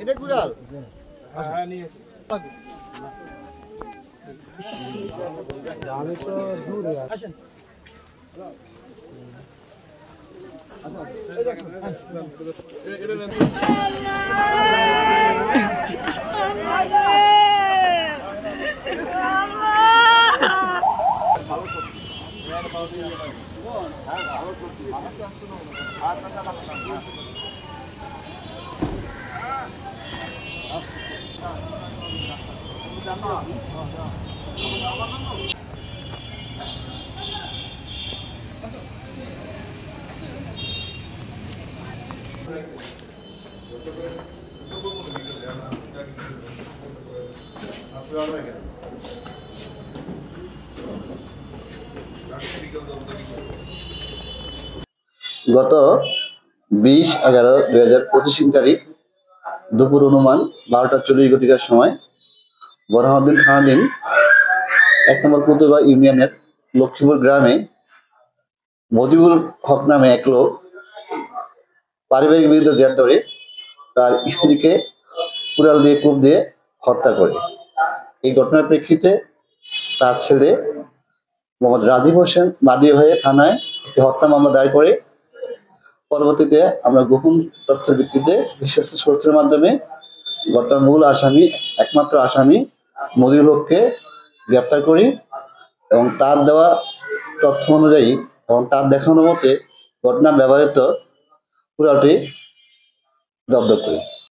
এটা কুড়াল আমি তো দূরে আসেন গত 20/11/2025 তারিখ দুপুর অনুমান 12:40 সময় বরহাউদ্দিন থানাধীন 1 নম্বর কুতুবা ইউনিয়নের লক্ষ্মীপুর গ্রামে মজিবুল হক নামে এক লোক পারিবারিক বিরোধের জের ধরে তার স্ত্রীকে কুড়াল দিয়ে কোপ দিয়ে হত্যা করে। এই ঘটনার প্রেক্ষিতে তার ছেলে মোহাম্মদ রাজীব হোসেন বাদী হয়ে থানায় একটি হত্যা মামলা দায়ের করে। পরবর্তীতে আমরা গোপন তথ্যের ভিত্তিতে বিশ্বস্ত সোর্সের মাধ্যমে ঘটনার মূল আসামি, একমাত্র আসামি মজিবুল হককে গ্রেপ্তার করি এবং তার দেওয়া তথ্য অনুযায়ী এবং তার দেখানো মতে ঘটনা ব্যবহৃত কুড়ালটি জব্দ করি।